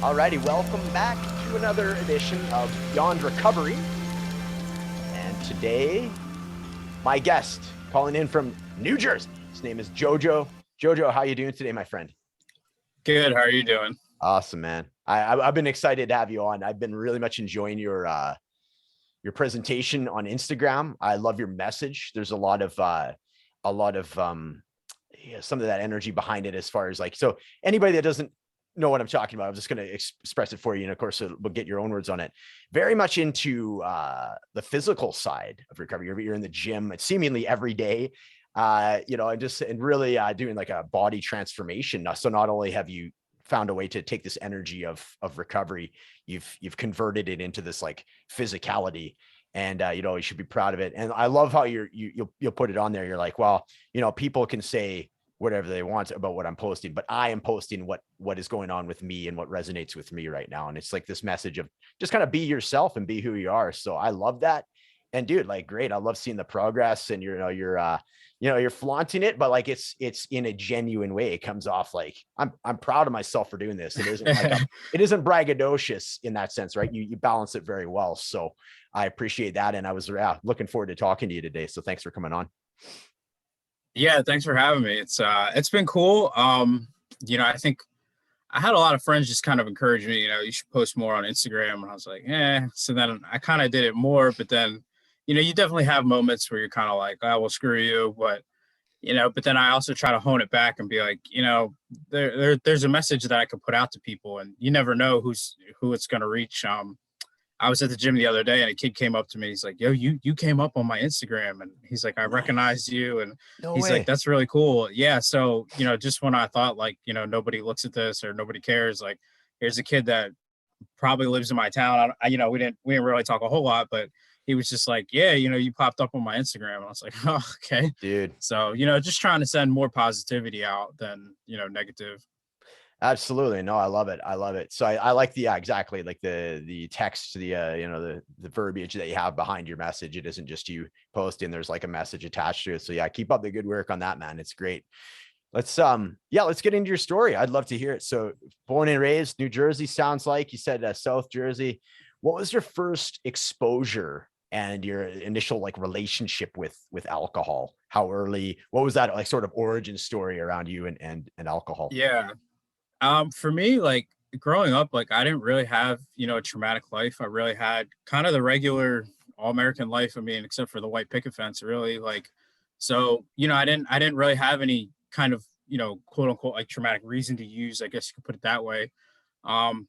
Alrighty, welcome back to another edition of Beyond Recovery. And today, my guest calling in from New Jersey. His name is Jojo. Jojo, how you doing today, my friend? Good. How are you doing? Awesome, man. I've been excited to have you on. I've been really much enjoying your presentation on Instagram. I love your message. There's a lot of some of that energy behind it, as far as like, so anybody that doesn't know what I'm talking about, I'm just going to express it for you. And of course, we'll get your own words on it. Very much into the physical side of recovery. You're in the gym seemingly every day, and really doing like a body transformation. So not only have you found a way to take this energy of recovery, you've converted it into this like physicality, and you should be proud of it. And I love how you'll put it on there. You're like, well, people can say whatever they want about what I'm posting, but I am posting what is going on with me and what resonates with me right now. And it's like this message of just kind of be yourself and be who you are. So I love that. And dude, like, great. I love seeing the progress, and you're flaunting it, but like it's in a genuine way. It comes off like I'm proud of myself for doing this. It isn't like it isn't braggadocious in that sense, right? You balance it very well. So I appreciate that. And I was looking forward to talking to you today. So thanks for coming on. Yeah, thanks for having me. It's been cool. I think I had a lot of friends just kind of encourage me, you should post more on Instagram. And I was like, so then I kind of did it more, but then, you definitely have moments where you're kind of like, oh, well, screw you. But then I also try to hone it back and be like, there's a message that I could put out to people, and you never know who it's going to reach. I was at the gym the other day, and a kid came up to me. He's like, yo, you came up on my Instagram. And he's like, I recognized you. And he's like, that's really cool. Yeah. So, just when I thought like, nobody looks at this or nobody cares, like, here's a kid that probably lives in my town. We didn't really talk a whole lot, but he was just like, yeah, you popped up on my Instagram. And I was like, oh, okay. Dude. So, just trying to send more positivity out than, negative. Absolutely. No, I love it. I love it. So I like exactly. Like the text, the verbiage that you have behind your message. It isn't just you posting, there's like a message attached to it. So yeah, keep up the good work on that, man. It's great. Let's get into your story. I'd love to hear it. So born and raised New Jersey, sounds like you said, South Jersey. What was your first exposure and your initial like relationship with alcohol? How early? What was that like sort of origin story around you and alcohol? Yeah. For me, like growing up, like I didn't really have, a traumatic life. I really had kind of the regular all-American life. I mean, except for the white picket fence, really. Like, so, I didn't really have any kind of, quote unquote, like traumatic reason to use, I guess you could put it that way. And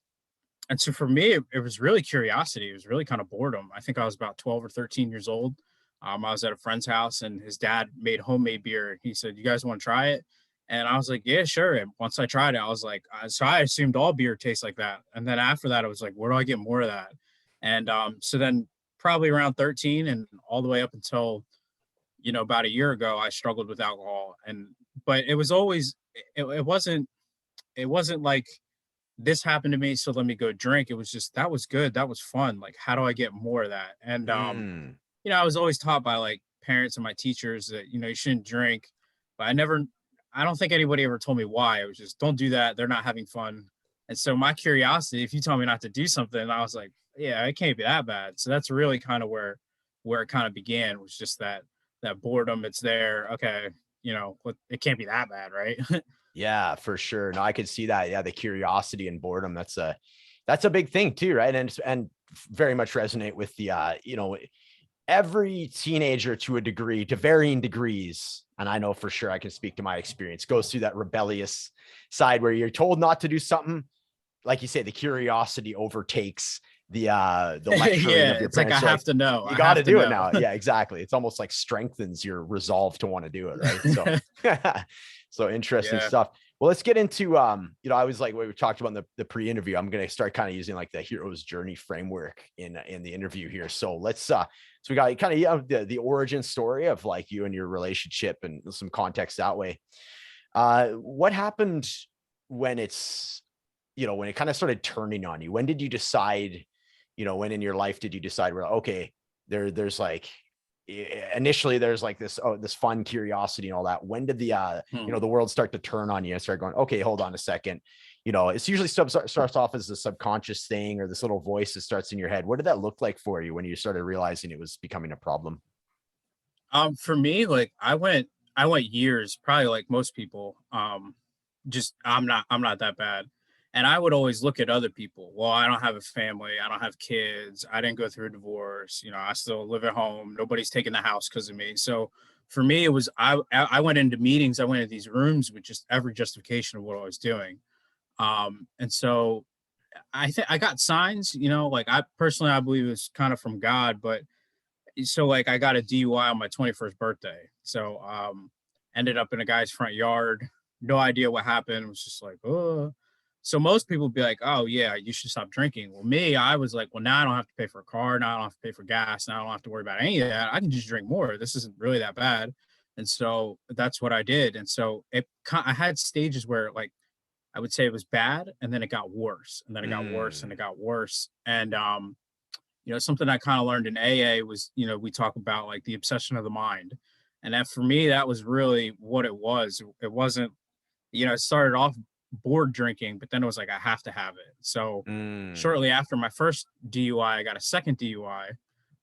so for me, it was really curiosity. It was really kind of boredom. I think I was about 12 or 13 years old. I was at a friend's house, and his dad made homemade beer. He said, you guys want to try it? And I was like, yeah, sure. And once I tried it, I was like, so I assumed all beer tastes like that. And then after that, I was like, where do I get more of that? And so then probably around 13 and all the way up until, about a year ago, I struggled with alcohol. But it was always, it wasn't like this happened to me, so let me go drink. It was just, that was good. That was fun. Like, how do I get more of that? And, I was always taught by like parents and my teachers that, you shouldn't drink, but I don't think anybody ever told me why. It was just, don't do that. They're not having fun. And so my curiosity, if you tell me not to do something, I was like, yeah, it can't be that bad. So that's really kind of where it kind of began, was just that boredom. It's there. Okay. It can't be that bad. Right. Yeah, for sure. No, I could see that. Yeah. The curiosity and boredom. That's a big thing too. Right. And very much resonate with the, every teenager to a degree, to varying degrees, and I know for sure, I can speak to my experience, goes through that rebellious side where you're told not to do something. Like you say, the curiosity overtakes the lecturing yeah, of your it's like, parents. I have to know. You got to do it now. Yeah, exactly. It's almost like strengthens your resolve to want to do it. Right. So, so interesting stuff. Well, let's get into, I was like, what we talked about in the pre-interview, I'm going to start kind of using like the hero's journey framework in the interview here. So let's, so we got kind of the origin story of like you and your relationship and some context that way. What happened when when it kind of started turning on you? When did you decide, when in your life did you decide, well, okay, there's like, initially there's like this fun curiosity and all that. When did the the world start to turn on you and start going, okay, hold on a second, it's usually starts off as a subconscious thing or this little voice that starts in your head. What did that look like for you when you started realizing it was becoming a problem? For me, like I went years, probably like most people. Just I'm not that bad. And I would always look at other people. Well, I don't have a family, I don't have kids, I didn't go through a divorce, I still live at home. Nobody's taking the house because of me. So for me, it was I went into meetings, I went into these rooms with just every justification of what I was doing. And so I think I got signs, like I personally I believe it was kind of from God, but so like I got a DUI on my 21st birthday. So ended up in a guy's front yard. No idea what happened. It was just like, oh. So most people be like, oh yeah, you should stop drinking. Well, me, I was like, well, now I don't have to pay for a car. Now I don't have to pay for gas. Now I don't have to worry about any of that. I can just drink more. This isn't really that bad. And so that's what I did. And so I had stages where like I would say it was bad, and then it got worse, and then it got worse, and Mm. it got worse. And something I kind of learned in AA was, we talk about like the obsession of the mind. And that for me, that was really what it was. It wasn't, it started off bored drinking, but then it was like, I have to have it. So Mm. shortly after my first DUI, I got a second DUI.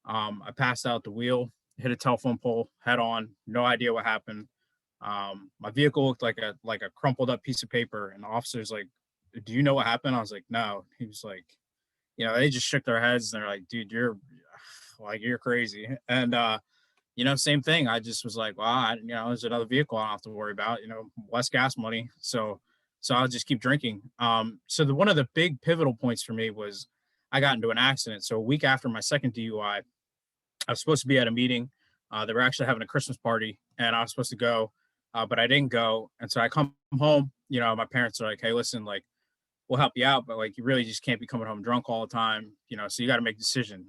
I passed out the wheel, hit a telephone pole head on, no idea what happened. My vehicle looked like a crumpled up piece of paper. And the officer's like, do you know what happened? I was like, no. He was like, they just shook their heads and they're like, dude, you're crazy. And, same thing. I just was like, well, there's another vehicle I don't have to worry about, less gas money. So I'll just keep drinking. So one of the big pivotal points for me was I got into an accident. So a week after my second DUI, I was supposed to be at a meeting. They were actually having a Christmas party and I was supposed to go, but I didn't go. And so I come home, my parents are like, hey, listen, like, we'll help you out, but like you really just can't be coming home drunk all the time, so you got to make a decision.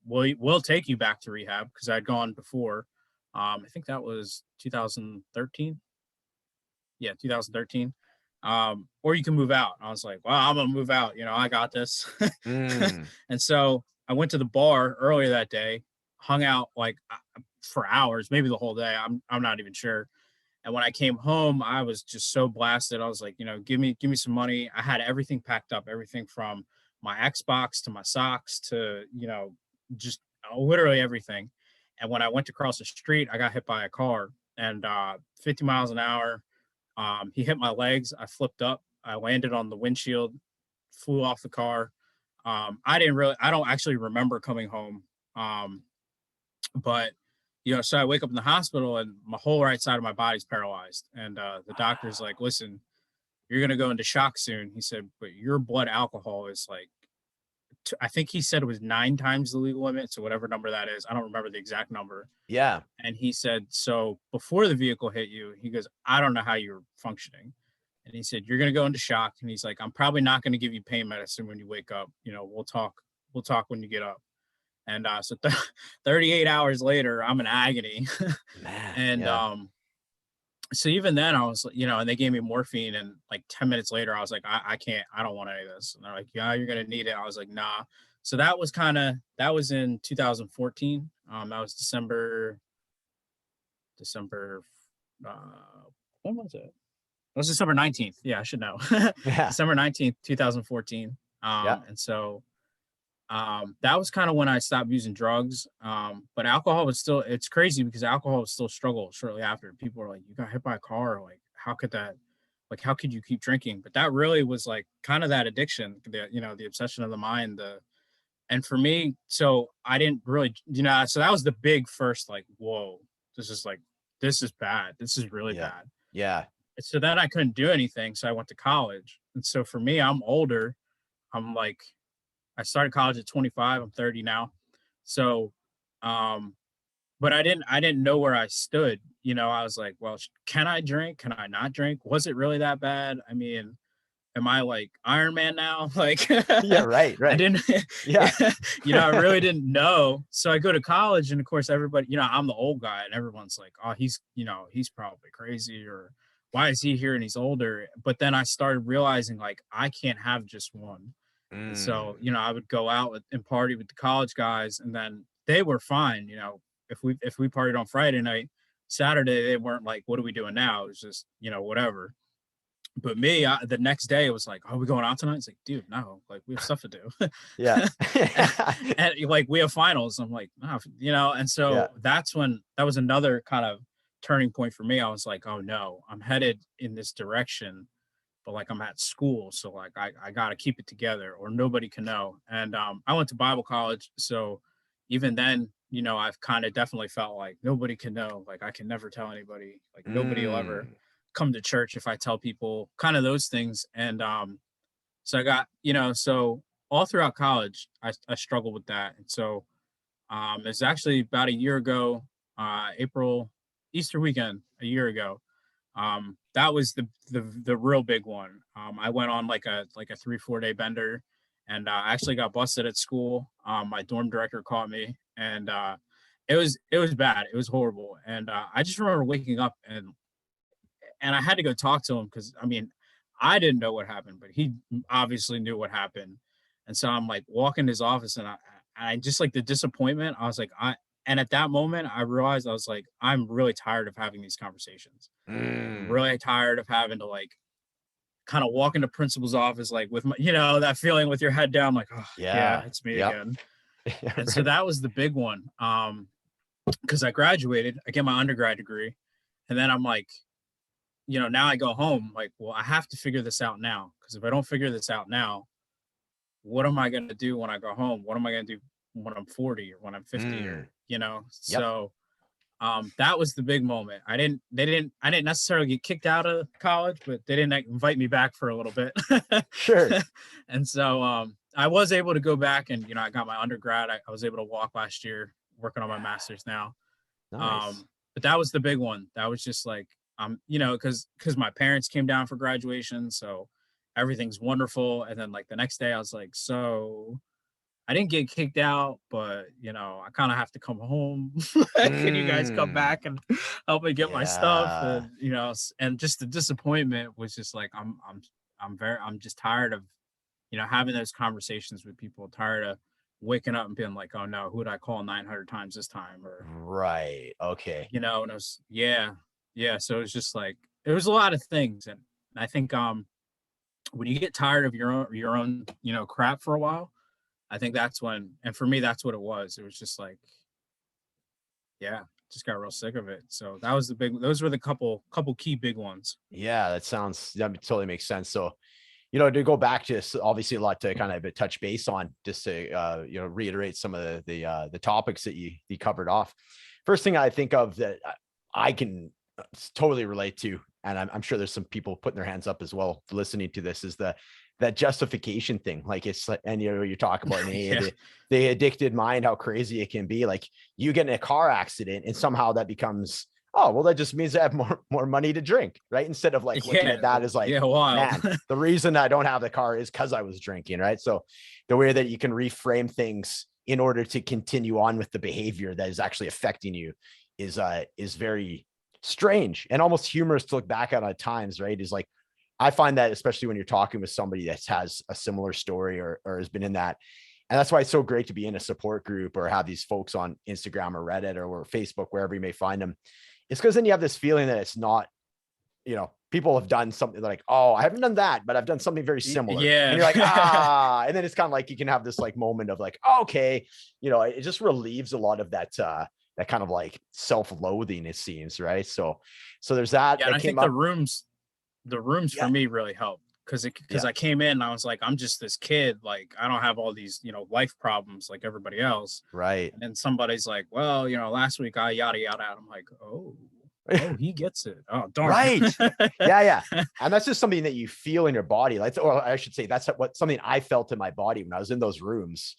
We'll take you back to rehab because I'd gone before. I think that was 2013. Yeah, 2013. Or you can move out. I was like, well, I'm gonna move out. I got this. Mm. And so I went to the bar earlier that day, hung out like for hours, maybe the whole day. I'm not even sure. And when I came home, I was just so blasted. I was like, give me some money. I had everything packed up, everything from my Xbox to my socks to, just literally everything. And when I went to cross the street, I got hit by a car and 50 miles an hour. He hit my legs. I flipped up. I landed on the windshield, flew off the car. I don't actually remember coming home. Um, but so I wake up in the hospital and my whole right side of my body's paralyzed. And the doctor's like, listen, you're going to go into shock soon. He said, but your blood alcohol is like, I think he said it was 9 times the legal limit. So whatever number that is, I don't remember the exact number. Yeah. And he said, so before the vehicle hit you, he goes, I don't know how you're functioning. And he said, you're going to go into shock. And he's like, I'm probably not going to give you pain medicine when you wake up. We'll talk when you get up. And so 38 hours later, I'm in agony. Man. And Yeah. so even then I was, and they gave me morphine and like 10 minutes later, I was like, I can't, I don't want any of this. And they're like, yeah, you're going to need it. I was like, nah. So that was in 2014. That was December, uh, when was it? It was December 19th. Yeah, I should know. Yeah. December 19th, 2014. Yeah. And so that was kind of when I stopped using drugs. But alcohol was still, it's crazy because alcohol was still a struggle shortly after. People were like, you got hit by a car. Like, how could you keep drinking? But that really was like kind of that addiction, the obsession of the mind, and for me, so I didn't really, so that was the big first, like, whoa, this is bad. This is really Yeah. bad. Yeah. So then I couldn't do anything. So I went to college. And so for me, I'm older. I'm like, I started college at 25. I'm 30 now. So, um, but I didn't know where I stood. I was like, well, can I drink? Can I not drink? Was it really that bad? I mean, am I like Iron Man now? Like, Yeah. Right. I Right. didn't, Yeah. I really didn't know. So I go to college, and of course, everybody, I'm the old guy, and everyone's like, oh, he's probably crazy, or why is he here and he's older? But then I started realizing, like, I can't have just one. And so, Mm. I would go out and party with the college guys, and then they were fine. If we partied on Friday night, Saturday, they weren't like, what are we doing now? It was just, whatever. But me, the next day it was like, "Are we going out tonight?" It's like, dude, no, like we have stuff to do. Yeah. And like we have finals. I'm like, no, you know, and Yeah. so that's when that was another kind of turning point for me. I was like, oh no, I'm headed in this direction, but like I'm at school. So like I gotta keep it together or nobody can know. And I went to Bible college. So even then, you know, I've kind of definitely felt like nobody can know. Like I can never tell anybody. Like nobody will ever Mm. come to church if I tell people, kind of those things. And so I got, you know, so all throughout college, I struggled with that. And so it's actually about a year ago, April, Easter weekend, a year ago. That was the real big one. I went on like a 3 4 day bender, and I actually got busted at school. My dorm director caught me, and it was bad. It was horrible. And I just remember waking up and I had to go talk to him because I mean, I didn't know what happened, but he obviously knew what happened. And so I'm like walking his office, and I just like the disappointment. I was like, and at that moment, I realized I was like, I'm really tired of having these conversations. Like, I'm Mm. really tired of having to like kind of walk into principal's office, like with my, you know, that feeling with your head down, like, oh yeah, Yeah. it's me Yep. again. Yeah, And so right. that was the big one. Because I graduated, I get my undergrad degree, and then I'm like, you know, now I go home, like, well, I have to figure this out now. Because if I don't figure this out now, what am I going to do when I go home? What am I going to do when I'm 40 or when I'm 50 or, Mm. you know? Yep. So that was the big moment. I didn't necessarily get kicked out of college, but they didn't invite me back for a little bit. Sure. And so I was able to go back and, you know, I got my undergrad. I was able to walk last year, working on my master's now. Nice. But that was the big one. That was just like, you know, because my parents came down for graduation, so everything's wonderful. And then like the next day, I was like, so I didn't get kicked out, but you know, I kind of have to come home. Can you guys come Mm. back and help me get my stuff? Yeah. And you know, and just the disappointment was just like, I'm just tired of, you know, having those conversations with people. Tired of waking up and being like, oh no, who did I call 900 times this time? Or Right. Okay. you know, and it was yeah, yeah. So it was just like it was a lot of things, and I think when you get tired of your own you know crap for a while, I think that's when, and for me that's what it was. It was just like yeah, just got real sick of it. So that was the big. Those were the couple key big ones. Yeah, that totally makes sense. So, to go back to obviously a lot to kind of touch base on, just to reiterate some of the topics that you covered off. First thing I think of that I can totally relate to, and I'm sure there's some people putting their hands up as well listening to this, is that justification thing. Like it's like, and you talk about Yeah, the addicted mind, how crazy it can be. Like you get in a car accident and somehow that becomes, oh, well, that just means I have more money to drink, right? Instead of like looking yeah, at that as like, yeah. Wild. man, the reason I don't have the car is because I was drinking, right? So the way that you can reframe things in order to continue on with the behavior that is actually affecting you is very strange and almost humorous to look back at times, right? Is like, I find that especially when you're talking with somebody that has a similar story or has been in that. And that's why it's so great to be in a support group or have these folks on Instagram or Reddit or Facebook, wherever you may find them. It's because then you have this feeling that it's not, people have done something like, oh, I haven't done that, but I've done something very similar. And Yeah. you're like, ah, and then it's kind of like, you can have this like moment of like, oh, okay. It just relieves a lot of that kind of like self-loathing, it seems. Right. So there's that Yeah, and I came think up. the rooms for Yeah. me really helped because Yeah. I came in and I was like, I'm just this kid, like I don't have all these, you know, life problems like everybody else. Right. And then somebody's like, well, you know, last week I yada yada. I'm like, oh, he gets it. Oh, darn. Right. Yeah. Yeah. And that's just something that you feel in your body. Like, or I should say that's something I felt in my body when I was in those rooms.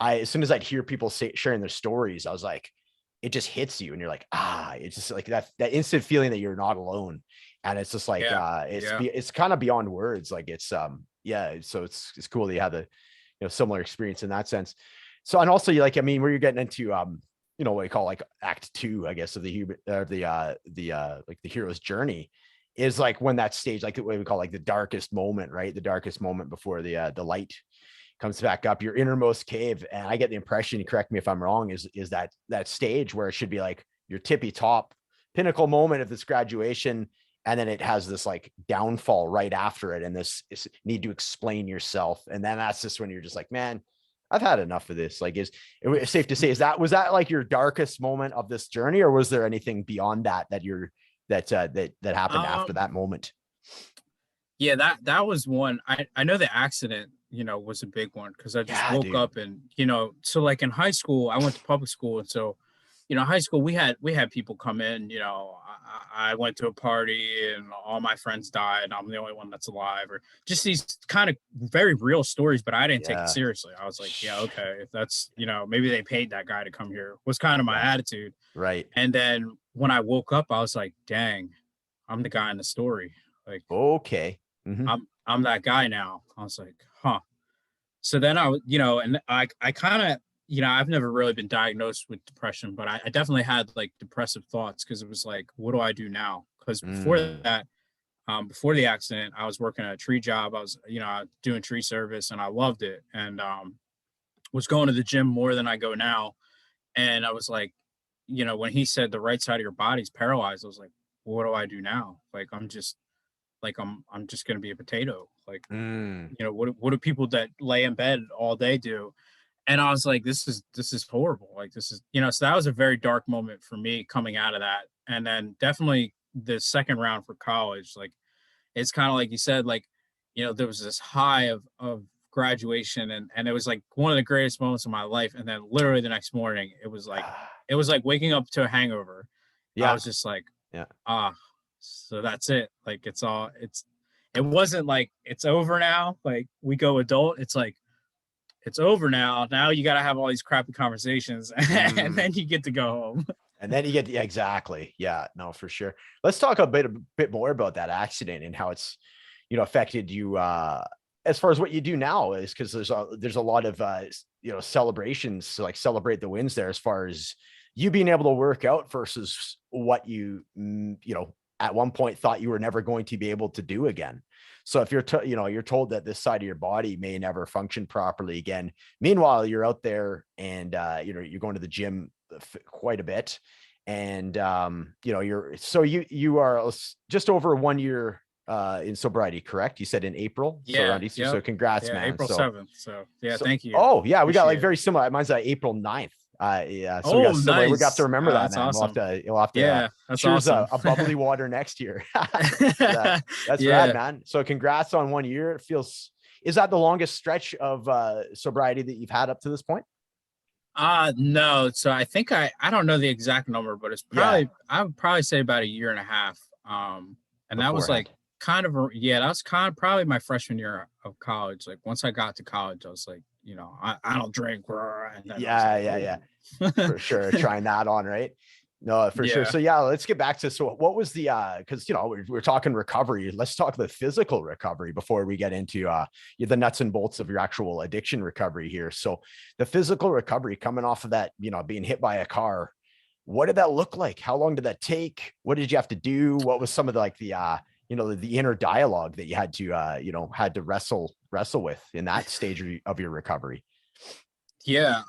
As soon as I'd hear people sharing their stories, I was like, it just hits you and you're like, it's just like that instant feeling that you're not alone. And it's just like, Yeah, yeah, it's kind of beyond words. Like it's, yeah. So it's cool that you have the, similar experience in that sense. So, and also I mean, where you're getting into, what you call like act two, I guess, of like the hero's journey is like when that stage, like what we call like the darkest moment, right? The darkest moment before the light comes back up, your innermost cave. And I get the impression, correct me if I'm wrong, is that stage where it should be like your tippy top pinnacle moment of this graduation. and then it has this like downfall right after it, and this need to explain yourself, and then that's just when you're just like, man, I've had enough of this. Like, is it safe to say, was that like your darkest moment of this journey, or was there anything beyond that that happened after that moment? Yeah, that was one. I know the accident, was a big one because I just Yeah, woke dude. up and, so like in high school, I went to public school. And so, high school, we had people come in, I went to a party and all my friends died. I'm the only one that's alive, or just these kind of very real stories, but I didn't take it Yeah. seriously. I was like, yeah, okay, if that's, maybe they paid that guy to come here, was kind of my Yeah. attitude. Right. And then when I woke up, I was like, dang, I'm the guy in the story. Like, Okay. Mm-hmm. I'm that guy now. I was like, huh. So then and I kind of, I've never really been diagnosed with depression, but I definitely had like depressive thoughts because it was like, what do I do now? Because before Mm. that, before the accident, I was working a tree job. I was, doing tree service and I loved it, and was going to the gym more than I go now. And I was like, when he said the right side of your body's paralyzed, I was like, what do I do now? Like, I'm just gonna be a potato. Like, Mm. what do people that lay in bed all day do? And I was like, this is horrible. Like, this is, so that was a very dark moment for me coming out of that. And then definitely the second round for college, like, it's kind of like you said, like, there was this high of graduation, and it was like one of the greatest moments of my life. And then literally the next morning, it was like waking up to a hangover. I Yeah. was just like, Yeah. ah, so that's it. Like, it wasn't like it's over now. Like, we go adult. It's like, it's over now. Now you got to have all these crappy conversations and Mm. then you get to go home. And then you get, yeah, exactly. Yeah, no, for sure. Let's talk a bit more about that accident and how it's, affected you as far as what you do now is, because there's a lot of celebrations to like celebrate the wins there, as far as you being able to work out versus what at one point thought you were never going to be able to do again. So if you're told that this side of your body may never function properly again, meanwhile you're out there and you're going to the gym quite a bit, and you are just over 1 year in sobriety, correct? You said in April, so Yeah. around Easter. Yep. So congrats, Yeah. man. April So 7th. So yeah, so thank you. oh yeah, we got like Appreciate it. very similar. Mine's April 9th. Yeah, so we Oh, got similar. We got to nice. remember Oh, that, that's man. awesome. You'll have to Yeah, that's cheers awesome. a bubbly water next year. That's rad, Yeah. man. So congrats on 1 year. It feels, is that the longest stretch of sobriety that you've had up to this point? No. So I think I don't know the exact number, but it's Yeah, probably, I would probably say about a year and a half. And that was like beforehand. that was kind of probably my freshman year of college. Like, once I got to college, I was like, I don't drink. And then I was Yeah, like, yeah, yeah. oh. For sure. Trying that on, right? No, for sure. Yeah. So yeah, let's get back to, so what was the because we're talking recovery. Let's talk the physical recovery before we get into the nuts and bolts of your actual addiction recovery here. So the physical recovery coming off of that, being hit by a car, what did that look like? How long did that take? What did you have to do? What was some of the, like the inner dialogue that you had to had to wrestle with in that stage of your recovery? Yeah.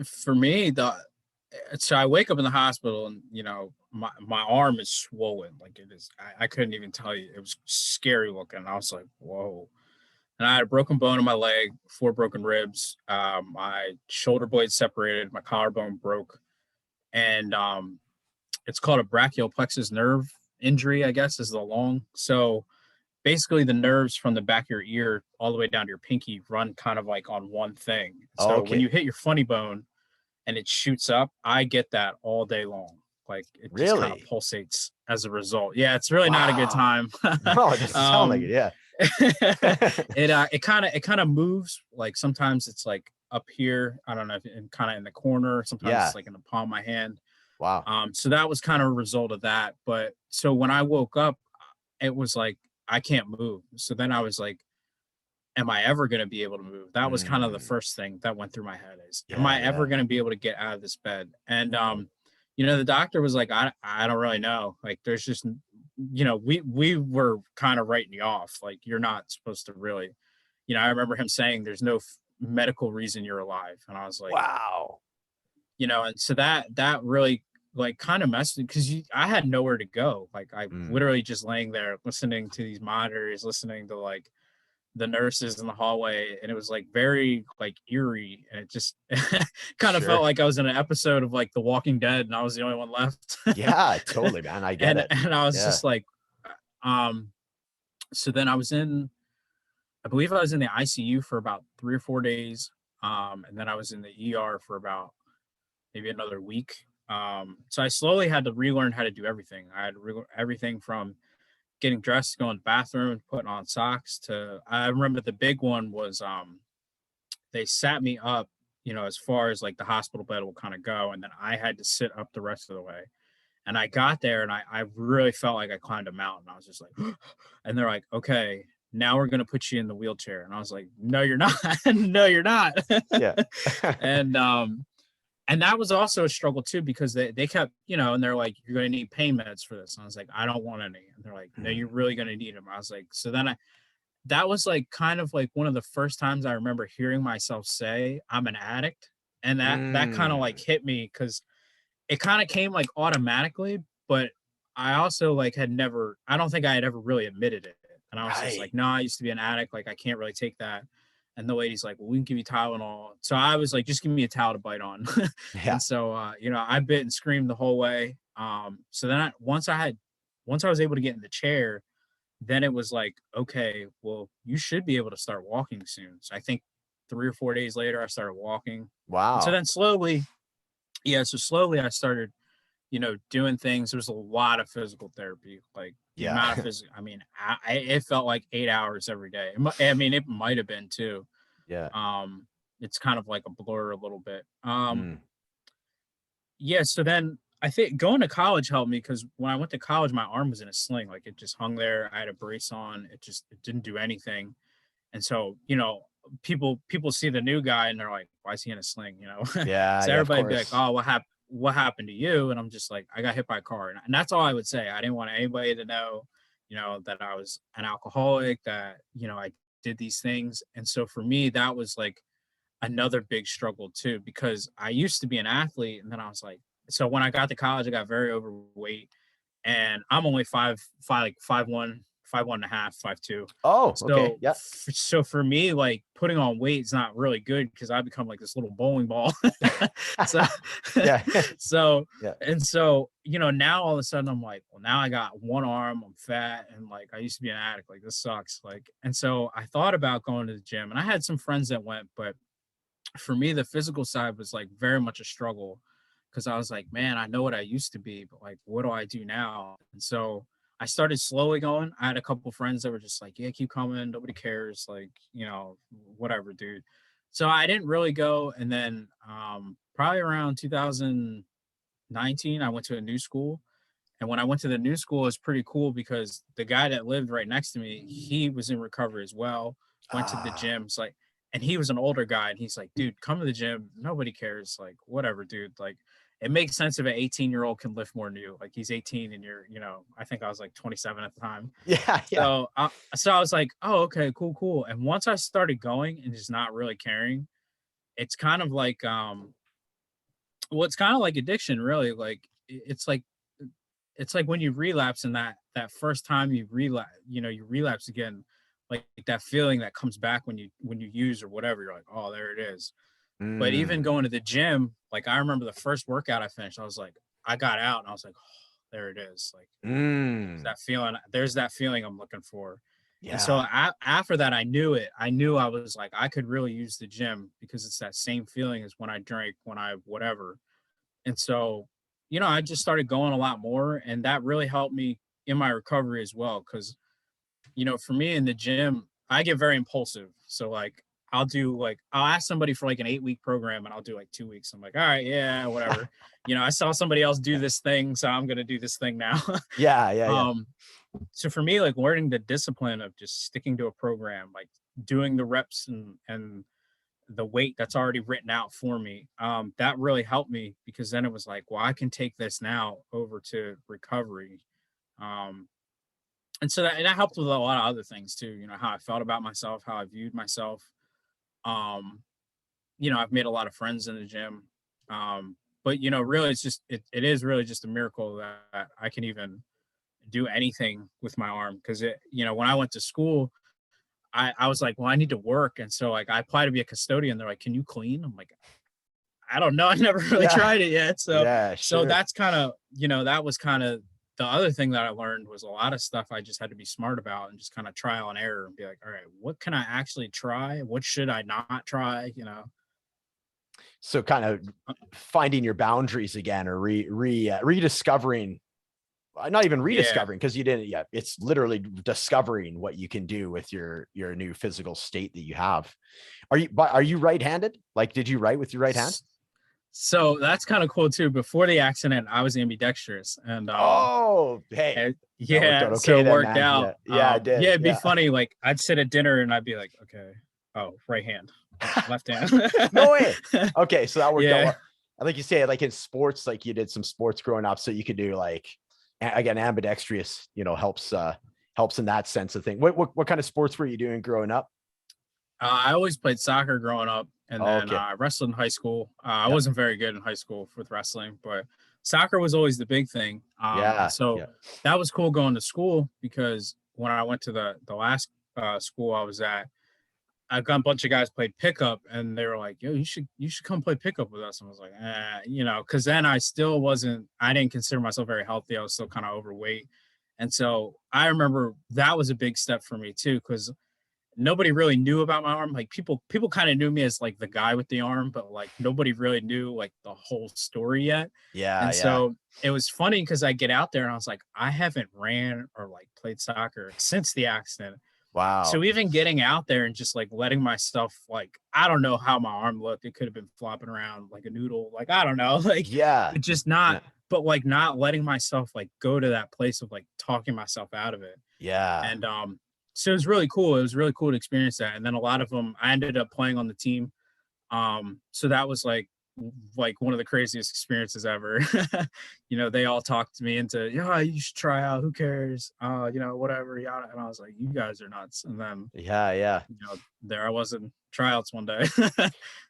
For me, so I wake up in the hospital and, my arm is swollen. Like, it is, I couldn't even tell you. It was scary looking. I was like, whoa. And I had a broken bone in my leg, 4 broken ribs. My shoulder blade separated, my collarbone broke. And it's called a brachial plexus nerve injury, I guess, is the long. So basically the nerves from the back of your ear all the way down to your pinky run kind of like on one thing. So when you Okay. hit your funny bone and it shoots up, I get that all day long. Like, it just kind of Really? pulsates as a result. Yeah, it's really not a good Wow. time. No, it doesn't sound like it. um, Yeah. it kind of moves. Like, sometimes it's like up here. I don't know, if kind of in the corner. Sometimes Yeah. it's like in the palm of my hand. Wow. So that was kind of a result of that. But so when I woke up, it was like, I can't move. So then I was like, am I ever going to be able to move? That was kind of the Mm. first thing that went through my head is, am Yeah. I ever Yeah. going to be able to get out of this bed? And, the doctor was like, I don't really know. Like, there's just, we were kind of writing you off. Like, you're not supposed to really, I remember him saying there's no medical reason you're alive. And I was like, Wow. and so that really like kind of messed because I had nowhere to go. Like I Mm, literally just laying there listening to these monitors, listening to like the nurses in the hallway, and it was like very like eerie, and it just kind of felt sure. like I was in an episode of like The Walking Dead and I was the only one left. Yeah, totally, man. I get and it. and I was Yeah. just like um so then I believe I was in the ICU for about 3 or 4 days. And then I was in the ER for about maybe another week. So I slowly had to relearn how to do everything. I had to everything from getting dressed, going to the bathroom, putting on socks to I remember the big one was they sat me up, as far as like the hospital bed will kind of go, and then I had to sit up the rest of the way. And I got there and I really felt like I climbed a mountain. I was just like, and they're like, okay, now we're gonna put you in the wheelchair. And I was like, no, you're not. No, you're not. Yeah. and and that was also a struggle too, because they kept, and they're like, you're gonna need pain meds for this. And I was like, I don't want any. And they're like, no, Mm, you're really gonna need them. I was like, so then that was like kind of like one of the first times I remember hearing myself say I'm an addict. And that kind of like mm, hit me because it kind of came like automatically, but I also like I don't think I had ever really admitted it. And I was just right. like, no, I used to be an addict. Like, I can't really take that. And the lady's like, well, we can give you Tylenol. So I was like, just give me a towel to bite on. Yeah. And so, I bit and screamed the whole way. So then once I was able to get in the chair, then it was like, okay, well, you should be able to start walking soon. So I think 3 or 4 days later, I started walking. And so Wow. then slowly, yeah, so slowly I started, doing things. There was a lot of physical therapy, like the Yeah. amount of physical. I mean, it felt like 8 hours every day. I mean, it might have been too. Yeah. Um, it's kind of like a blur a little bit. Mm, Yeah. So then I think going to college helped me because when I went to college, my arm was in a sling, like it just hung there. I had a brace on. It didn't do anything. And so, people see the new guy and they're like, why is he in a sling? yeah. So Yeah. Of everybody be like, course. oh, what happened to you? And I'm just like, I got hit by a car. And that's all I would say. I didn't want anybody to know, that I was an alcoholic, that, I did these things. And so for me, that was like another big struggle too, because I used to be an athlete. And then I was like, so when I got to college, I got very overweight, and I'm only like 5'1", 5'1.5", 5'2". Oh, okay. So, Yeah. so for me, like putting on weight is not really good because I become like this little bowling ball. so, Yeah. so, Yeah. and so, now all of a sudden I'm like, well, now I got one arm, I'm fat, and like I used to be an addict. Like this sucks. Like, and so I thought about going to the gym, and I had some friends that went, but for me, the physical side was like very much a struggle because I was like, man, I know what I used to be, but like, what do I do now? And so I started slowly going. I had a couple friends that were just like, yeah, keep coming. Nobody cares. Like, whatever, dude. So I didn't really go. And then probably around 2019, I went to a new school. And when I went to the new school, it was pretty cool because the guy that lived right next to me, he was in recovery as well, went to the Ah, gym. It's like, and he was an older guy, and he's like, dude, come to the gym. Nobody cares. Like, whatever, dude. Like, it makes sense if an 18-year-old can lift more than you. Like, he's 18 and you're, I think I was like 27 at the time. yeah. Yeah. So I was like, oh, okay, cool, cool. And once I started going and just not really caring, it's kind of like, well, it's kind of like addiction, really. Like, it's like when you relapse and that first time you relapse, you relapse again, like that feeling that comes back when you use or whatever, you're like, oh, there it is. But even Mm, going to the gym, like I remember the first workout I finished, I was like, I got out and I was like, oh, there it is. Like mm, there's that feeling I'm looking for. And so yeah. after that, I knew it. I knew I was like, I could really use the gym because it's that same feeling as when I drank, when I whatever. And so, I just started going a lot more, and that really helped me in my recovery as well. Cause, for me in the gym, I get very impulsive. So like I'll ask somebody for like an 8-week program and I'll do like 2 weeks. I'm like, all right, yeah, whatever. I saw somebody else do Yeah. this thing, so I'm gonna do this thing now. Yeah. Yeah. Yeah. um, so for me, like learning the discipline of just sticking to a program, like doing the reps and the weight that's already written out for me, that really helped me because then it was like, well, I can take this now over to recovery. um and so that helped with a lot of other things too, how I felt about myself, how I viewed myself. um I've made a lot of friends in the gym. but you know, really, it's just it is really just a miracle that I can even do anything with my arm. Because it, you know, when I went to school, I was like, well, I need to work, and so like I applied to be a custodian. They're like, can you clean? I'm like, I don't know. I never really Yeah. tried it yet. So Yeah, so sure. that's kind of, you know, that was kind of the other thing that I learned was a lot of stuff I just had to be smart about and just kind of trial and error and be like, all right, what can I actually try? What should I not try? You know? So kind of finding your boundaries again, or rediscovering, not even Yeah. rediscovering, because you didn't yet. It's literally discovering what you can do with your new physical state that you have. Are you right-handed? Like, did you write with your right hand? So that's kind of cool too. Before the accident, I was ambidextrous, Oh, hey, and that worked yeah, out so okay it then, worked man. out. Yeah, yeah, I Yeah, did. it'd be Yeah. funny. Like I'd sit at dinner and I'd be like, okay, oh, right hand, oh, left hand. No way. Okay, so that worked out Yeah, well. I think you say, like in sports, like you did some sports growing up, so you could do like, again, ambidextrous, helps in that sense of thing. What kind of sports were you doing growing up? I always played soccer growing up, and Oh, then okay. I wrestled in high school. I Yep. wasn't very good in high school with wrestling, but soccer was always the big thing. And Yeah. so Yeah. that was cool going to school because when I went to the last school I was at, I got a bunch of guys played pickup, and they were like, "Yo, you should come play pickup with us." And I was like, you know, because then I didn't consider myself very healthy. I was still kind of overweight, and so I remember that was a big step for me too, because nobody really knew about my arm. Like people kind of knew me as like the guy with the arm, but like nobody really knew like the whole story yet. Yeah. And Yeah. so it was funny because I get out there and I was like, I haven't ran or like played soccer since the accident. So Wow. even getting out there and just like letting myself, like, I don't know how my arm looked. It could have been flopping around like a noodle. Like, I don't know. Like, Yeah. but just Yeah. not, but like not letting myself like go to that place of like talking myself out of it. Yeah. And so it was really cool. It was really cool to experience that. And then a lot of them I ended up playing on the team. So that was like one of the craziest experiences ever. You know, they all talked me into, yeah, you should try out. Who cares? You know, whatever. Yeah. And I was like, you guys are nuts. And then, Yeah. Yeah. you know, there I was in tryouts one day.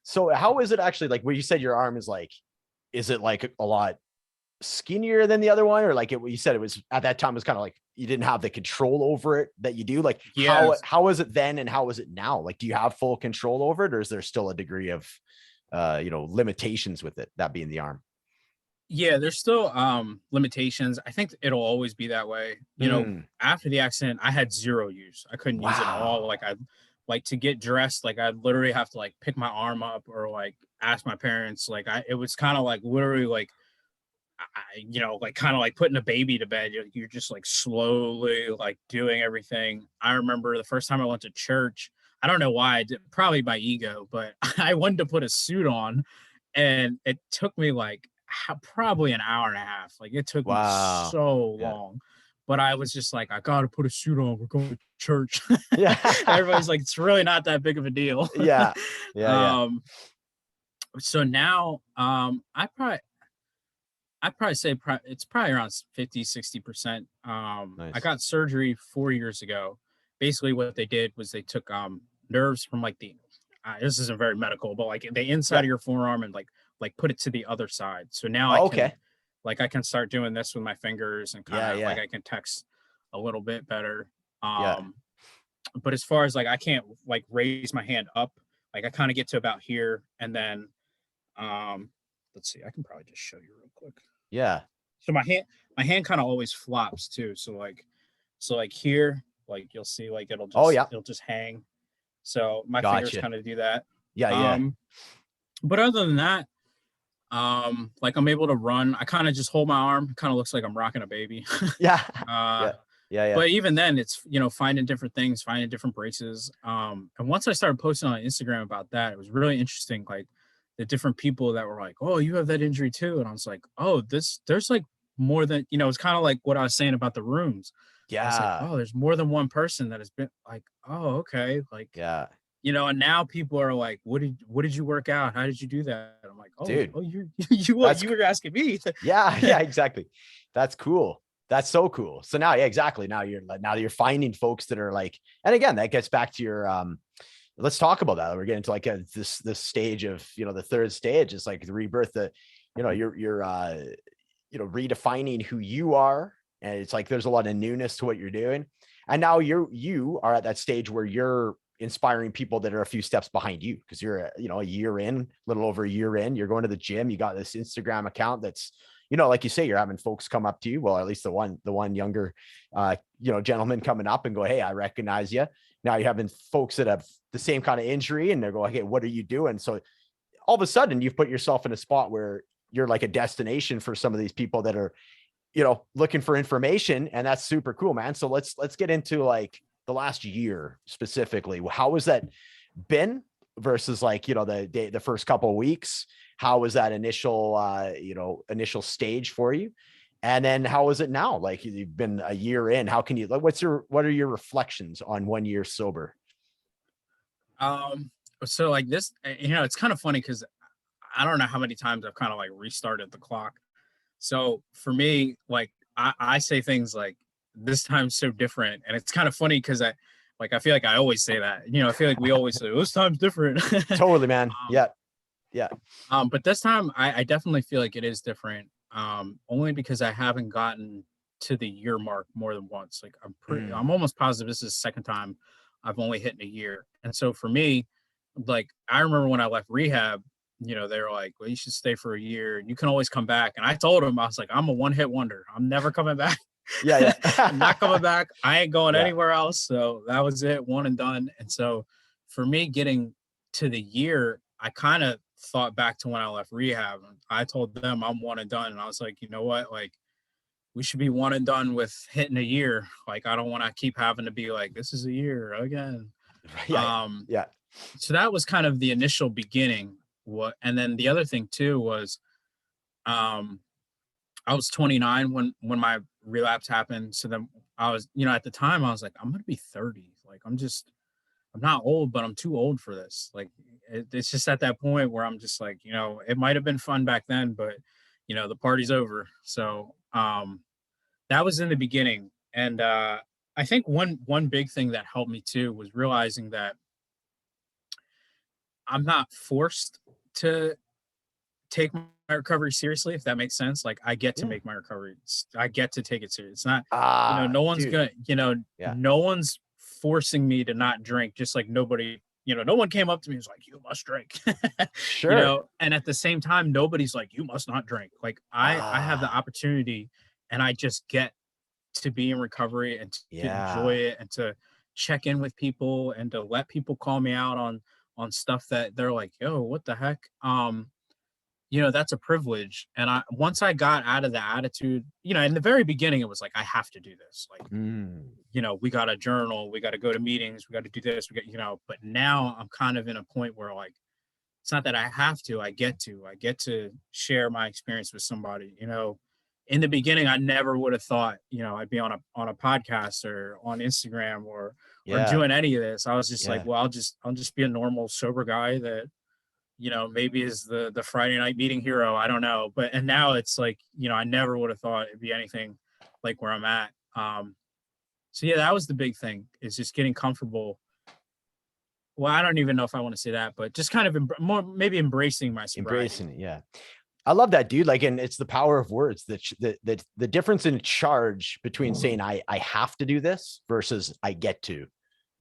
So how is it actually, like, where you said your arm is like, is it like a lot skinnier than the other one, or like what you said, it was at that time, it was kind of like you didn't have the control over it that you do? Like, Yeah. how is it then and how is it now? Like, do you have full control over it, or is there still a degree of limitations with it, that being the arm? Yeah, there's still limitations. I think it'll always be that way. You know, Mm, after the accident, I had zero use. I couldn't use it at all. wow. Like I like to get dressed, like I'd literally have to like pick my arm up or like ask my parents. Like it was kind of like literally like you know, like kind of like putting a baby to bed. You're just like slowly like doing everything. I remember the first time I went to church. I don't know why I did, probably my ego, but I wanted to put a suit on, and it took me like probably an hour and a half. Like it took me Wow. so Yeah. long, but I was just like, I gotta put a suit on. We're going to church. Yeah. Everybody's like, it's really not that big of a deal. Yeah. Yeah. Yeah. um, so now, I'd probably say it's probably around 50, 60%. I Nice. got surgery 4 years ago. Basically, what they did was they took nerves from like this isn't very medical, but like the inside Yeah. of your forearm and like put it to the other side. So now Oh, okay. I can start doing this with my fingers and kind Yeah. of like Yeah. I can text a little bit better. Yeah. Um, but as far as like I can't like raise my hand up, like I kind of get to about here and then um let's see, I can probably just show you real quick. Yeah. So my hand kind of always flops too. So like here, like you'll see like Oh, yeah. it'll just hang. So my fingers Gotcha. kind of do that. Yeah. Yeah. Um, but other than that, like I'm able to run. I kind of just hold my arm. Kind of looks like I'm rocking a baby. Yeah. uh, Yeah. Yeah. Yeah. but even then, it's finding different things, finding different braces. And once I started posting on Instagram about that, it was really interesting. Like the different people that were like, "Oh, you have that injury too," and I was like, "Oh, there's like more than It's kind of like what I was saying about the rooms. I was like, Yeah. "Oh, there's more than one person that has been like, oh, okay, like." Yeah. And now people are like, what did you work out? How did you do that? I'm like, oh, Dude, you that's you were asking me. yeah. Yeah. Exactly. That's cool. That's so cool. So now, yeah, exactly. Now you're finding folks that are like, and again, that gets back to your, let's talk about that. We're getting to like this stage of, the third stage is like the rebirth. you're redefining who you are. And it's like, there's a lot of newness to what you're doing. And now you are at that stage where you're inspiring people that are a few steps behind you, because you're, a year in, a little over a year in, you're going to the gym, you got this Instagram account that's, like you say, you're having folks come up to you. Well, at least the one younger, gentleman coming up and go, "Hey, I recognize you." Now you're having folks that have the same kind of injury and they're going, "Hey, what are you doing?" So all of a sudden you've put yourself in a spot where you're like a destination for some of these people that are, looking for information. And that's super cool, man. So let's get into like the last year specifically. How has that been versus like, the first couple of weeks? How was that initial stage for you? And then how is it now? Like, you've been a year in, how can you, like, what are your reflections on 1 year sober? So like this, it's kind of funny because I don't know how many times I've kind of like restarted the clock. So for me, like I say things like, this time's so different. And it's kind of funny because I feel like I always say that, I feel like we always say, this time's different. Totally, man. Yeah. Yeah. But this time I definitely feel like it is different. Only because I haven't gotten to the year mark more than once. Like I'm almost positive this is the second time I've only hit in a year. And so for me, like I remember when I left rehab, they were like, "Well, you should stay for a year and you can always come back." And I told them, I was like, "I'm a one-hit wonder. I'm never coming back." Yeah. I'm not coming back. I ain't going anywhere else. So that was it, one and done. And so for me, getting to the year, I kind of thought back to when I left rehab. And I told them I'm one and done. And I was like, you know what? Like, we should be one and done with hitting a year. Like, I don't want to keep having to be like, this is a year again. Yeah. So that was kind of the initial beginning. And then the other thing too was, I was 29 when my relapse happened. So then I was, at the time I was like, I'm going to be 30. Like, I'm not old, but I'm too old for this. Like, it's just at that point where I'm just like, it might've been fun back then, but the party's over. So, that was in the beginning. And, I think one big thing that helped me too was realizing that I'm not forced to take my recovery seriously, if that makes sense. Like, I get to make my recovery. I get to take it serious. It's not, no one's gonna, no one's forcing me to not drink, just like nobody, no one came up to me and was like, "You must drink." Sure. And at the same time, nobody's like, "You must not drink." Like I have the opportunity and I just get to be in recovery and to enjoy it and to check in with people and to let people call me out on stuff that they're like, "Yo, what the heck?" That's a privilege. And once I got out of the attitude, in the very beginning, it was like, I have to do this. Like, we got to journal, we got to go to meetings, we got to do this, but now I'm kind of in a point where like, it's not that I have to, I get to share my experience with somebody. In the beginning, I never would have thought, I'd be on a podcast or on Instagram or doing any of this. I was just like, well, I'll just be a normal sober guy that, maybe is the Friday night meeting hero. I don't know. And now it's like, I never would have thought it'd be anything like where I'm at. So yeah, that was the big thing, is just getting comfortable. Well, I don't even know if I want to say that, but just kind of more maybe embracing my sobriety. Embracing it. Yeah. I love that, dude. Like, and it's the power of words, the difference in charge between saying I have to do this versus I get to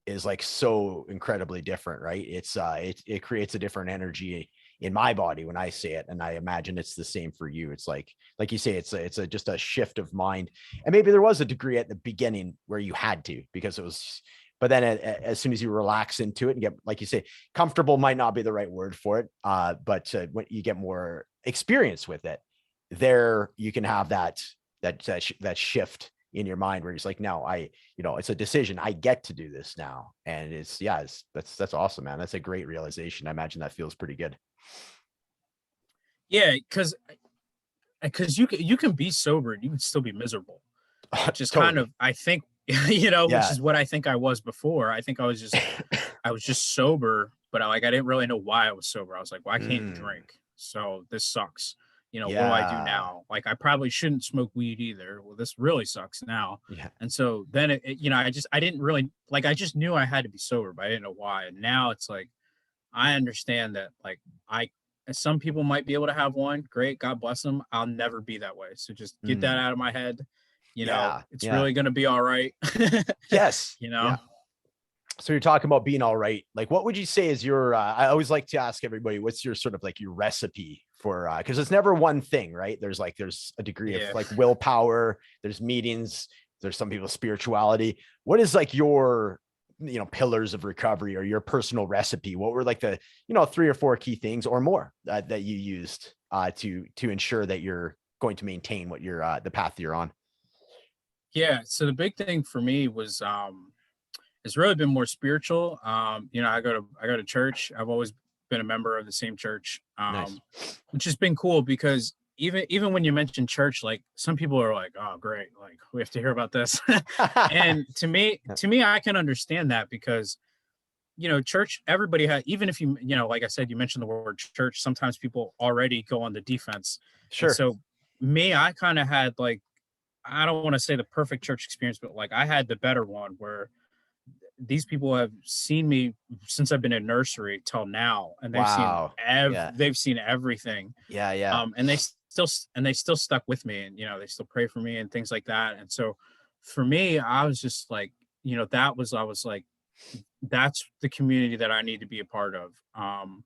is like so incredibly different, right? It creates a different energy in my body when I say it. And I imagine it's the same for you. It's like you say, it's just a shift of mind. And maybe there was a degree at the beginning where you had to, because it was, but then as soon as you relax into it and get, like you say, comfortable might not be the right word for it. But when you get more experience with it, there you can have that shift in your mind where it's like, no, it's a decision. I get to do this now. And that's awesome, man. That's a great realization. I imagine that feels pretty good. Yeah. Cause you can be sober and you can still be miserable. Just totally. Kind of, I think, which is what I think I was before. I think I was just sober, but I didn't really know why I was sober. I was like, well, I can't drink. So this sucks. What do I do now? Like, I probably shouldn't smoke weed either. Well, this really sucks now. Yeah. And so then I didn't really, like, I just knew I had to be sober, but I didn't know why. And now it's like, I understand that, like, some people might be able to have one. Great. God bless them. I'll never be that way. So just get that out of my head. Yeah. It's Yeah. really going to be all right. Yes. Yeah. So you're talking about being all right. Like, what would you say is your, I always like to ask everybody, what's your sort of like your recipe for, cause it's never one thing, right? There's a degree of like willpower, there's meetings, there's some people's spirituality. What is like your, pillars of recovery or your personal recipe? What were like the, 3 or 4 key things or more that you used to ensure that you're going to maintain what you're, the path you're on? Yeah. So the big thing for me was, it's really been more spiritual. I go to church. I've always been a member of the same church, Nice. which has been cool because even when you mention church, like some people are like, "Oh, great! Like we have to hear about this." And to me, I can understand that because church. Everybody has, even if like I said, you mentioned the word church. Sometimes people already go on the defense, and Sure. so me, I kind of had like, I don't want to say the perfect church experience, but like I had the better one where these people have seen me since I've been in nursery till now, and Wow. Yeah. they've seen everything. Yeah. Yeah. And they still stuck with me, and they still pray for me and things like that. And so for me, I was just like, I was like, that's the community that I need to be a part of. And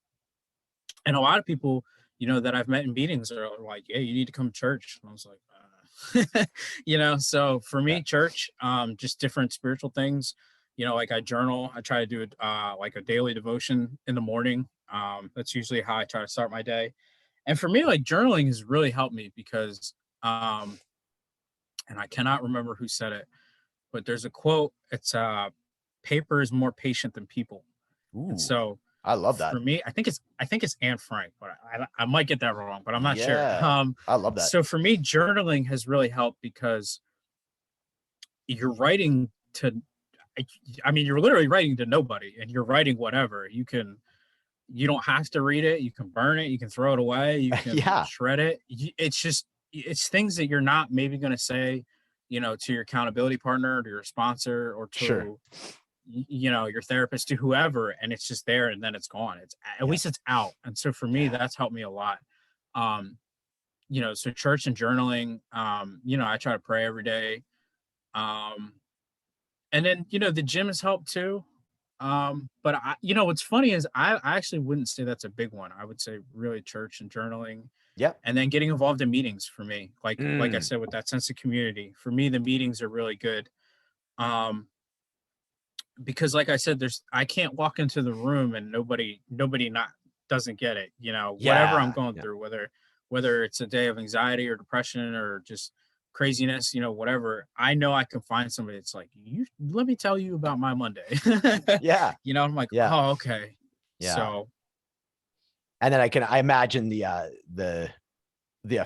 a lot of people, that I've met in meetings are like, "Yeah, you need to come to church." And I was like, so for Yeah. me, church, just different spiritual things. Like I journal. I try to do it like a daily devotion in the morning. That's usually how I try to start my day. And for me, like journaling has really helped me because, and I cannot remember who said it, but there's a quote. It's paper is more patient than people. And Ooh, so I love that. for me, I think it's Anne Frank, but I might get that wrong, but I'm not sure. Yeah. I love that. So for me, journaling has really helped because you're writing to, I mean, you're literally writing to nobody, and you're writing whatever. You don't have to read it. You can burn it. You can throw it away. You can Yeah. shred it. It's things that you're not maybe going to say, to your accountability partner, to your sponsor, or Sure. to your therapist, to whoever, and it's just there, and then it's gone. It's at Yeah. least it's out. And so for me, Yeah. that's helped me a lot. um so church and journaling, I try to pray every day. um and then the gym has helped too. But what's funny is I actually wouldn't say that's a big one. I would say really church and journaling, Yeah. and then getting involved in meetings for me, like I Mm. said, with that sense of community. For me, the meetings are really good. um because like I said, I can't walk into the room and nobody not doesn't get it. Whatever I'm Yeah. going Yeah. through, whether it's a day of anxiety or depression or just craziness, whatever, I know I can find somebody that's like, you let me tell you about my Monday. Yeah. I'm like, Yeah. oh, okay. Yeah. So And then I imagine the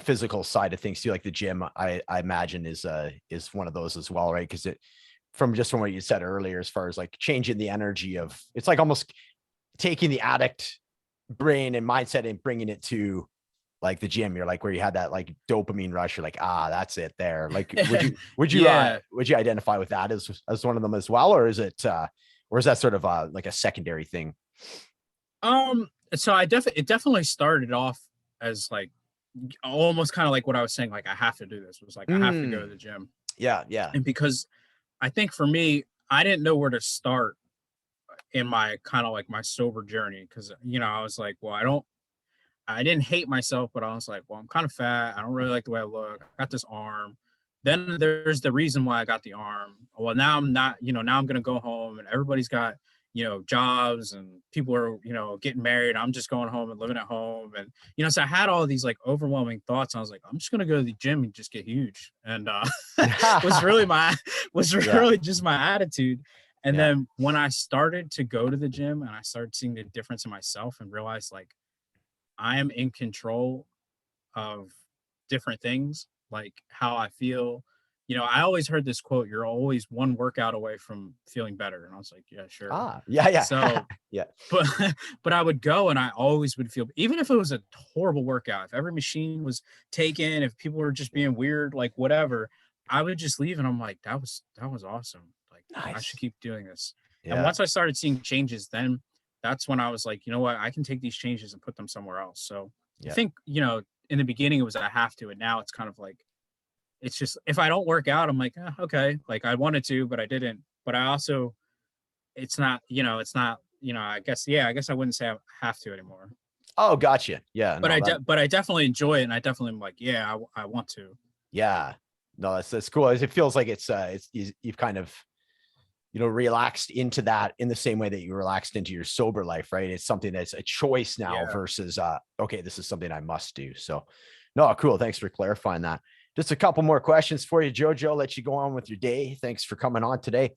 physical side of things too, like the gym, I imagine is one of those as well, right? Because from what you said earlier, as far as like changing the energy of, it's like almost taking the addict brain and mindset and bringing it to like the gym. You're like, where you had that like dopamine rush, you're like, that's it there. Like, yeah. would you identify with that as one of them as well? Or is or is that sort of like a secondary thing? So it definitely started off as like almost kind of like what I was saying, like I have to do this. It was like I have to go to Mm, the gym. yeah. Yeah. And because I think for me, I didn't know where to start in my kind of like my sober journey, because I was like, well, I didn't hate myself, but I was like, well, I'm kind of fat. I don't really like the way I look. I got this arm. Then there's the reason why I got the arm. Well, now I'm not, now I'm gonna go home and everybody's got, jobs, and people are, getting married. I'm just going home and living at home. And, so I had all these like overwhelming thoughts. I was like, I'm just gonna go to the gym and just get huge. And was really my was Yeah. really just my attitude. And Yeah. then when I started to go to the gym and I started seeing the difference in myself and realized like I am in control of different things, like how I feel. I always heard this quote, "You're always one workout away from feeling better." And I was like, yeah, sure. Yeah. Yeah. So, Yeah. but but I would go and I always would feel, even if it was a horrible workout, if every machine was taken, if people were just being weird, like whatever, I would just leave and I'm like, that was awesome. Like I should Nice. keep doing this. And Yeah. once I started seeing changes, then that's when I was like, you know what, I can take these changes and put them somewhere else. So I Yeah. think, you know, in the beginning it was I have to, and now it's kind of like, it's just, if I don't work out, I'm like, okay, like I wanted to, but I didn't. But I also, it's not, you know, it's not, you know, I guess, yeah, I guess I wouldn't say I have to anymore. Oh, gotcha. Yeah. But No, but I definitely enjoy it, and I definitely am like, yeah, I want to. yeah. No, that's cool. It feels like it's you've kind of, you know, relaxed into that in the same way that you relaxed into your sober life, right? It's something that's a choice now Yeah. versus, okay, this is something I must do. So no, cool. Thanks for clarifying that. Just a couple more questions for you, Jojo. I'll let you go on with your day. Thanks for coming on today.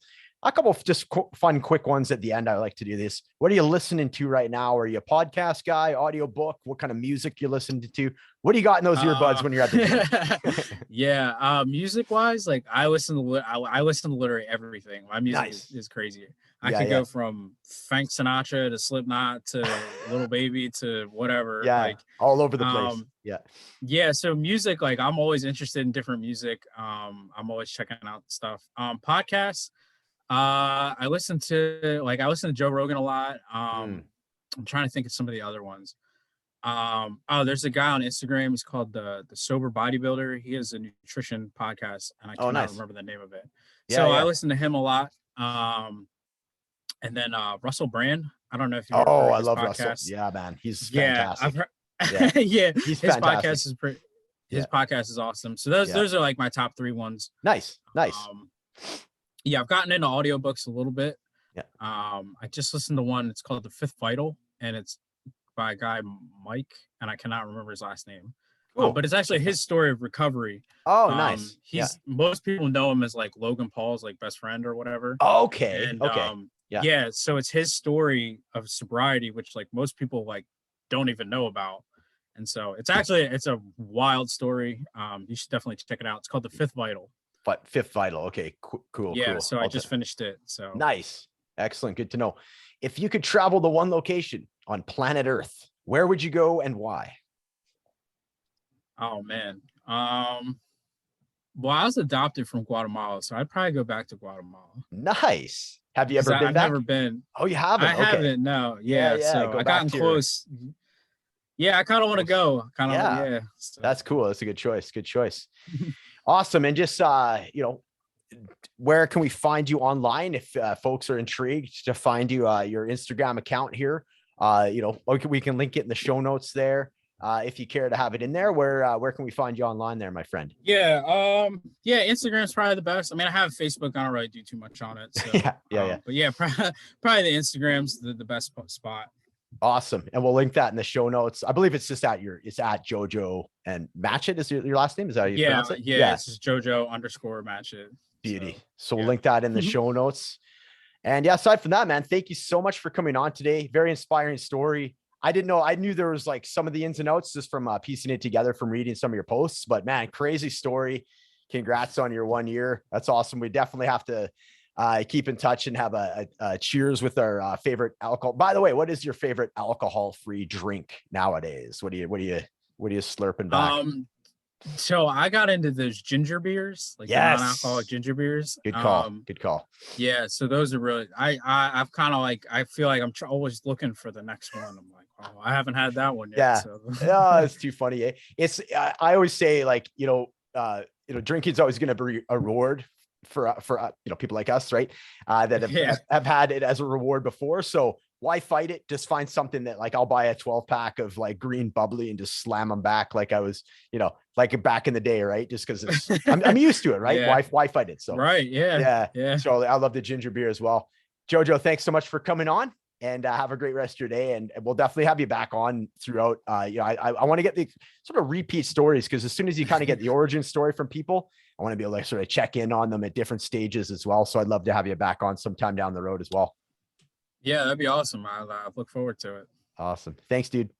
A couple of just fun, quick ones at the end. I like to do this. What are you listening to right now? Are you a podcast guy, audio book? What kind of music you listening to? What do you got in those earbuds when you're at the gym? Yeah, music wise, like I listen to literally everything. My music Nice. is crazy. I could go from Frank Sinatra to Slipknot to Little Baby to whatever. Yeah, like all over the place. Yeah, so music, like I'm always interested in different music. I'm always checking out stuff. Podcasts, I listen to Joe Rogan a lot. I'm trying to think of some of the other ones. There's a guy on Instagram. He's called the Sober Bodybuilder. He has a nutrition podcast, and I cannot remember the name of it. So I listen to him a lot. And then Russell Brand. I don't know if you've ever heard I his love podcast. Russell. Yeah, man, he's Yeah, fantastic. I've heard. Yeah, he's his fantastic. podcast is pretty. His podcast is awesome. So those are like my top 3 ones. Nice. Yeah, I've gotten into audiobooks a little bit. Yeah. I just listened to one. It's called The Fifth Vital, and it's by a guy, Mike, and I cannot remember his last name. Cool. But it's actually his story of recovery. Oh, nice. Most people know him as like Logan Paul's like best friend or whatever. Okay. And, yeah. So it's his story of sobriety, which like most people like don't even know about. And so it's a wild story. You should definitely check it out. It's called The Fifth Vital. But Fifth Vital. Okay, cool. Yeah. Cool. So I just finished it. So nice. Excellent. Good to know. If you could travel to one location on planet Earth, where would you go and why? Oh man. Well, I was adopted from Guatemala, so I'd probably go back to Guatemala. Nice. Have you ever been back? I've never been. Oh, you haven't? I haven't, no. Yeah. So I gotten close. Yeah, I kind of want to go. So. That's cool. That's a good choice. Awesome. And just, where can we find you online if folks are intrigued to find you, your Instagram account here? We can link it in the show notes there. If you care to have it in there, where can we find you online there, my friend? Yeah. Instagram's probably the best. I mean, I have Facebook. I don't really do too much on it. So, But yeah, probably the Instagram's the best spot. Awesome. And we'll link that in the show notes. I believe it's just at Jojo and MATCHETT is your last name. Is that how you pronounce it? Yeah. It's just Jojo_MATCHETT. Beauty. So we'll link that in the show notes. And yeah, aside from that, man, thank you so much for coming on today. Very inspiring story. I didn't know. I knew there was like some of the ins and outs just from piecing it together from reading some of your posts, but man, crazy story. Congrats on your 1 year. That's awesome. We definitely have to keep in touch and have a cheers with our favorite alcohol. By the way, what is your favorite alcohol-free drink nowadays? What are you slurping back? So I got into those ginger beers, like non-alcoholic ginger beers. Good call. Yeah. So those are really, I've kind of like, I feel like I'm always looking for the next one. I'm like, oh, I haven't had that one yet. Yeah. So. It's too funny. It's, I always say like, drinking is always going to be a reward for people like us, right? That have had it as a reward before. So why fight it? Just find something that like I'll buy a 12-pack of like green bubbly and just slam them back like I was, like back in the day, right? Just because I'm used to it, right? Yeah. Why fight it? So right, yeah. So I love the ginger beer as well. Jojo, thanks so much for coming on, and have a great rest of your day. And we'll definitely have you back on throughout. I want to get the sort of repeat stories, because as soon as you kind of get the origin story from people, I want to be able to sort of check in on them at different stages as well. So I'd love to have you back on sometime down the road as well. Yeah, that'd be awesome. I look forward to it. Awesome. Thanks, dude.